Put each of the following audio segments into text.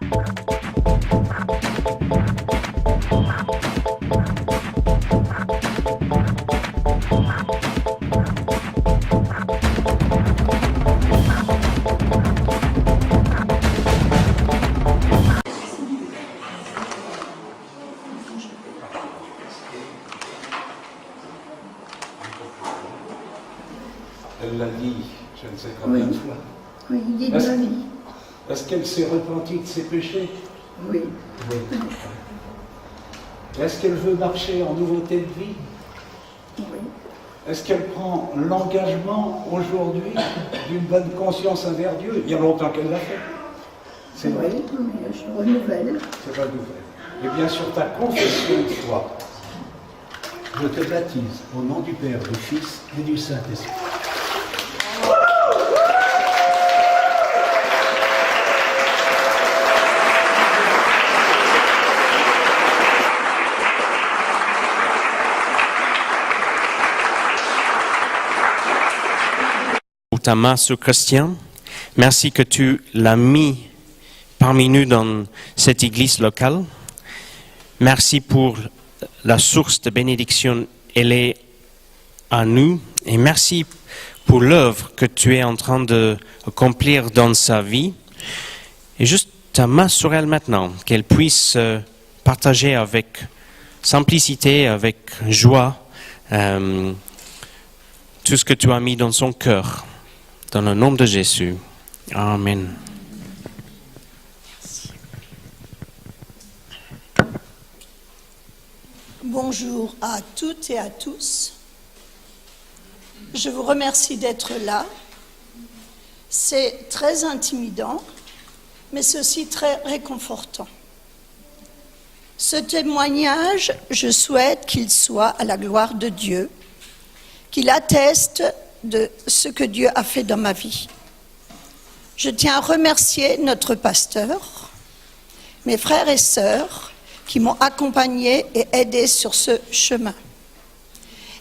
Elle l'a dit, je ne sais combien de fois. Oui, dit de la vie. Est-ce qu'elle s'est repentie de ses péchés? Oui. Oui. Est-ce qu'elle veut marcher en nouveauté de vie? Oui. Est-ce qu'elle prend l'engagement aujourd'hui d'une bonne conscience envers Dieu? Il y a longtemps qu'elle l'a fait. C'est vrai. Oui, je renouvelle. C'est pas nouvelle. Et bien sur ta confession de foi, je te baptise au nom du Père, du Fils et du Saint-Esprit. Ta main sur Christian. Merci que tu l'as mis parmi nous dans cette église locale. Merci pour la source de bénédiction, elle est à nous. Et merci pour l'œuvre que tu es en train d'accomplir dans sa vie. Et juste ta main sur elle maintenant, qu'elle puisse partager avec simplicité, avec joie, tout ce que tu as mis dans son cœur. Dans le nom de Jésus. Amen. Bonjour à toutes et à tous. Je vous remercie d'être là. C'est très intimidant, mais c'est aussi très réconfortant. Ce témoignage, je souhaite qu'il soit à la gloire de Dieu, qu'il atteste de ce que Dieu a fait dans ma vie. Je tiens à remercier notre pasteur, mes frères et sœurs qui m'ont accompagné et aidé sur ce chemin.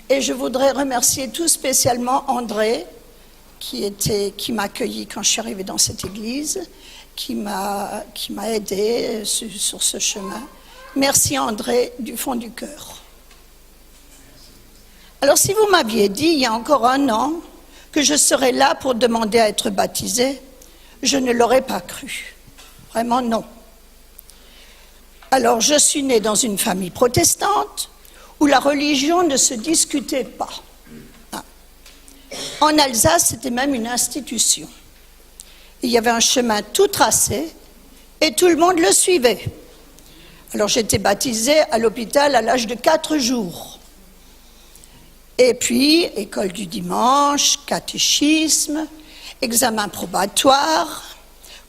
Et je voudrais remercier tout spécialement André qui m'a accueilli quand je suis arrivée dans cette église, qui m'a aidé sur ce chemin. Merci André du fond du cœur. Alors si vous m'aviez dit il y a encore 1 an que je serais là pour demander à être baptisée, je ne l'aurais pas cru. Vraiment non. Alors je suis née dans une famille protestante où la religion ne se discutait pas. En Alsace, c'était même une institution. Il y avait un chemin tout tracé et tout le monde le suivait. Alors j'ai été baptisée à l'hôpital à l'âge de 4 jours. Et puis, école du dimanche, catéchisme, examen probatoire,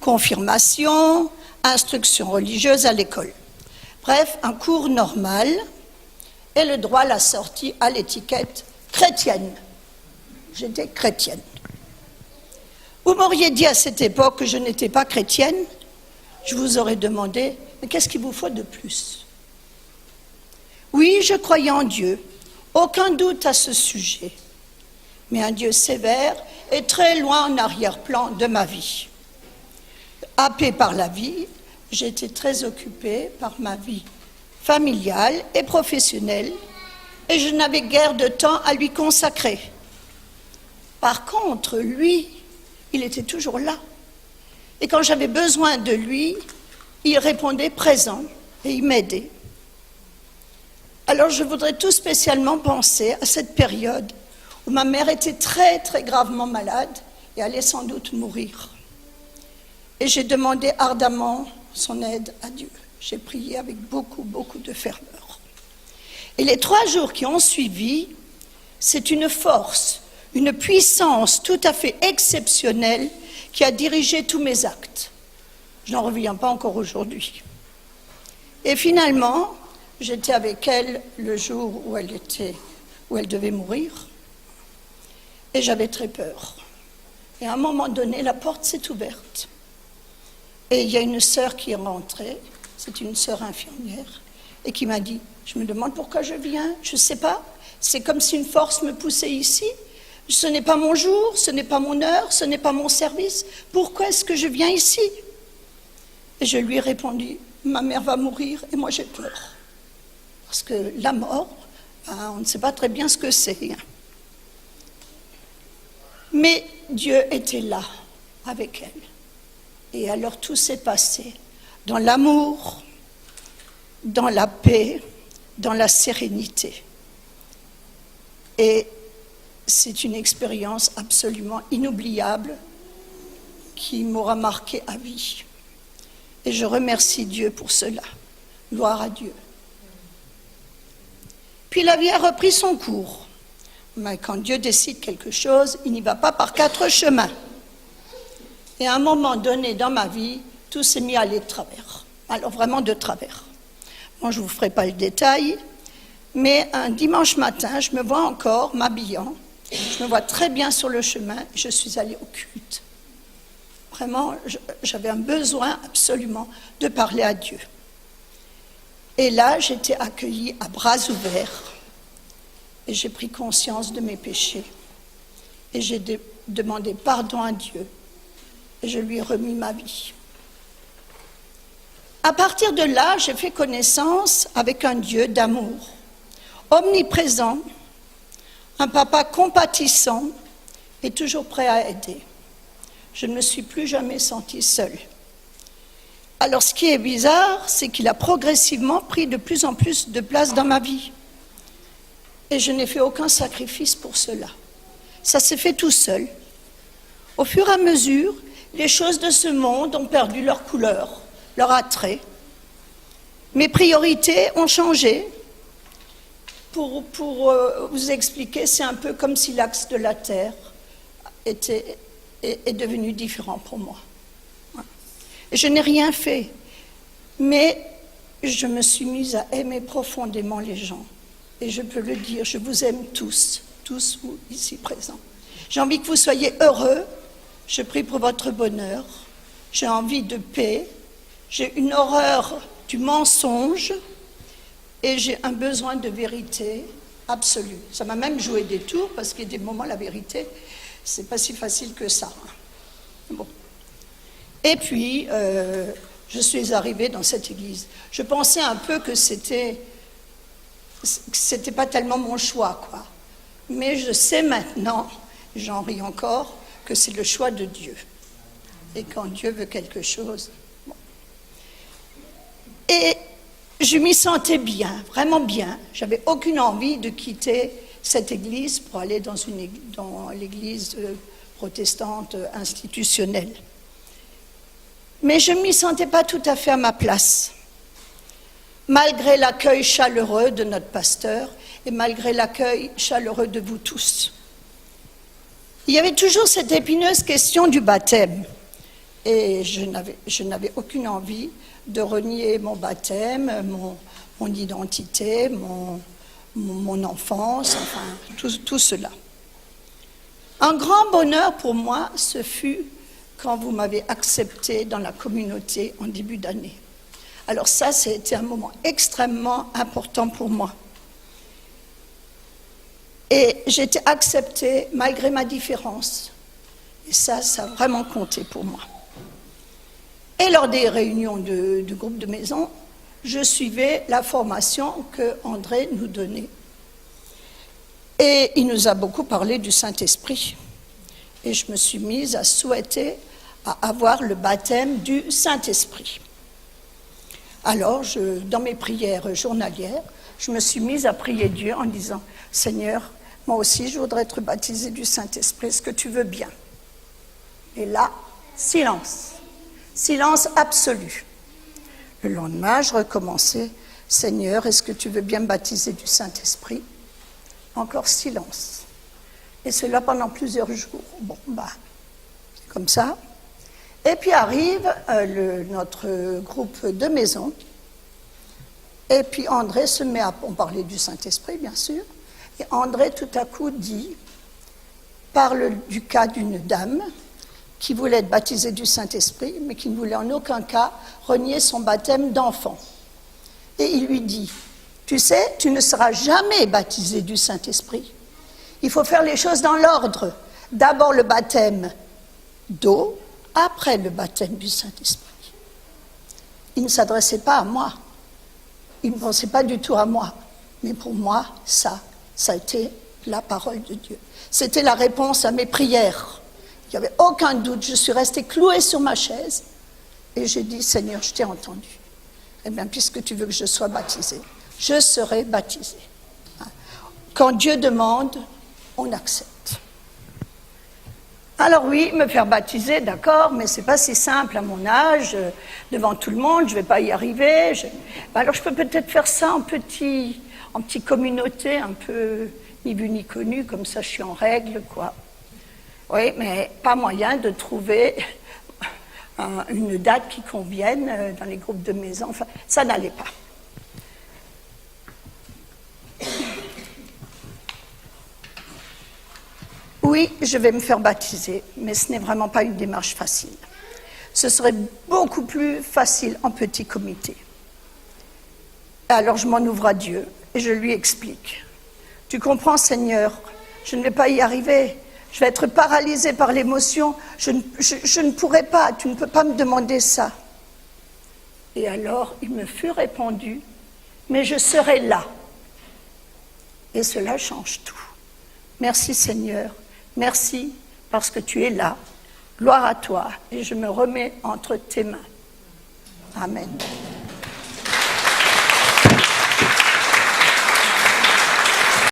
confirmation, instruction religieuse à l'école. Bref, un cours normal et le droit l'a sorti à l'étiquette chrétienne. J'étais chrétienne. Vous m'auriez dit à cette époque que je n'étais pas chrétienne, je vous aurais demandé, mais qu'est-ce qu'il vous faut de plus? Oui, je croyais en Dieu. Aucun doute à ce sujet, mais un Dieu sévère est très loin en arrière-plan de ma vie. Happée par la vie, j'étais très occupée par ma vie familiale et professionnelle et je n'avais guère de temps à lui consacrer. Par contre, lui, il était toujours là. Et quand j'avais besoin de lui, il répondait présent et il m'aidait. Alors je voudrais tout spécialement penser à cette période où ma mère était très très gravement malade et allait sans doute mourir. Et j'ai demandé ardemment son aide à Dieu. J'ai prié avec beaucoup de ferveur. Et les 3 jours qui ont suivi, c'est une force, une puissance tout à fait exceptionnelle qui a dirigé tous mes actes. Je n'en reviens pas encore aujourd'hui. Et finalement, j'étais avec elle le jour où elle devait mourir, et j'avais très peur. Et à un moment donné, la porte s'est ouverte. Et il y a une sœur qui est rentrée, c'est une sœur infirmière, et qui m'a dit, je me demande pourquoi je viens, je ne sais pas, c'est comme si une force me poussait ici, ce n'est pas mon jour, ce n'est pas mon heure, ce n'est pas mon service, pourquoi est-ce que je viens ici? Et Et je lui ai répondu, ma mère va mourir et moi j'ai peur. Parce que la mort, on ne sait pas très bien ce que c'est. Mais Dieu était là, avec elle. Et alors tout s'est passé dans l'amour, dans la paix, dans la sérénité. Et c'est une expérience absolument inoubliable qui m'aura marqué à vie. Et je remercie Dieu pour cela. Gloire à Dieu. Puis la vie a repris son cours. Mais quand Dieu décide quelque chose, il n'y va pas par 4 chemins. Et à un moment donné dans ma vie, tout s'est mis à aller de travers. Alors vraiment de travers. Bon, je ne vous ferai pas le détail, mais un dimanche matin, je me vois encore m'habillant. Je me vois très bien sur le chemin et je suis allée au culte. Vraiment, j'avais un besoin absolument de parler à Dieu. Et là, j'étais accueillie à bras ouverts et j'ai pris conscience de mes péchés. Et j'ai demandé pardon à Dieu et je lui ai remis ma vie. À partir de là, j'ai fait connaissance avec un Dieu d'amour, omniprésent, un papa compatissant et toujours prêt à aider. Je ne me suis plus jamais sentie seule. Alors ce qui est bizarre, c'est qu'il a progressivement pris de plus en plus de place dans ma vie. Et je n'ai fait aucun sacrifice pour cela. Ça s'est fait tout seul. Au fur et à mesure, les choses de ce monde ont perdu leur couleur, leur attrait. Mes priorités ont changé. Pour vous expliquer, c'est un peu comme si l'axe de la Terre est devenu différent pour moi. Et je n'ai rien fait, mais je me suis mise à aimer profondément les gens. Et je peux le dire, je vous aime tous vous ici présents. J'ai envie que vous soyez heureux, je prie pour votre bonheur, j'ai envie de paix, j'ai une horreur du mensonge et j'ai un besoin de vérité absolue. Ça m'a même joué des tours parce qu'il y a des moments, la vérité, c'est pas si facile que ça. Bon. Et puis, je suis arrivée dans cette église. Je pensais un peu que c'était pas tellement mon choix, quoi. Mais je sais maintenant, j'en ris encore, que c'est le choix de Dieu. Et quand Dieu veut quelque chose... Bon. Et je m'y sentais bien, vraiment bien. J'avais aucune envie de quitter cette église pour aller dans l'église protestante institutionnelle. Mais je ne m'y sentais pas tout à fait à ma place. Malgré l'accueil chaleureux de notre pasteur et malgré l'accueil chaleureux de vous tous. Il y avait toujours cette épineuse question du baptême. Et je n'avais aucune envie de renier mon baptême, mon identité, mon enfance, enfin, tout cela. Un grand bonheur pour moi, ce fut quand vous m'avez accepté dans la communauté en début d'année. Alors ça, c'était un moment extrêmement important pour moi. Et j'ai été acceptée malgré ma différence. Et ça a vraiment compté pour moi. Et lors des réunions de groupe de maison, je suivais la formation que André nous donnait. Et il nous a beaucoup parlé du Saint-Esprit. Et je me suis mise à souhaiter à avoir le baptême du Saint-Esprit. Alors, dans mes prières journalières, je me suis mise à prier Dieu en disant « Seigneur, moi aussi je voudrais être baptisée du Saint-Esprit, est-ce que tu veux bien ?» Et là, silence. Silence absolu. Le lendemain, je recommençais « Seigneur, est-ce que tu veux bien me baptiser du Saint-Esprit ?» Encore silence. Et cela pendant plusieurs jours. Bon, c'est comme ça. Et puis arrive notre groupe de maison. Et puis André se met à... On parlait du Saint-Esprit, bien sûr. Et André, tout à coup, parle du cas d'une dame qui voulait être baptisée du Saint-Esprit, mais qui ne voulait en aucun cas renier son baptême d'enfant. Et il lui dit, tu sais, tu ne seras jamais baptisé du Saint-Esprit. Il faut faire les choses dans l'ordre. D'abord le baptême d'eau, après le baptême du Saint-Esprit. il ne s'adressait pas à moi. Il ne pensait pas du tout à moi. Mais pour moi, ça a été la parole de Dieu. C'était la réponse à mes prières. Il n'y avait aucun doute. Je suis restée clouée sur ma chaise et j'ai dit, Seigneur, je t'ai entendu. Eh bien, puisque tu veux que je sois baptisée, je serai baptisée. Quand Dieu demande, on accepte. Alors oui, me faire baptiser, d'accord, mais c'est pas si simple à mon âge, devant tout le monde, je vais pas y arriver. Alors je peux peut-être faire ça en petit communauté, un peu ni vu ni connu, comme ça je suis en règle, quoi. Oui, mais pas moyen de trouver une date qui convienne dans les groupes de maison. Enfin, ça n'allait pas. Oui, je vais me faire baptiser, mais ce n'est vraiment pas une démarche facile. Ce serait beaucoup plus facile en petit comité. Alors je m'en ouvre à Dieu et je lui explique. Tu comprends, Seigneur, je ne vais pas y arriver. Je vais être paralysée par l'émotion. Je ne pourrai pas, tu ne peux pas me demander ça. Et alors, il me fut répondu, mais je serai là. Et cela change tout. Merci, Seigneur. Merci parce que tu es là. Gloire à toi. Et je me remets entre tes mains. Amen.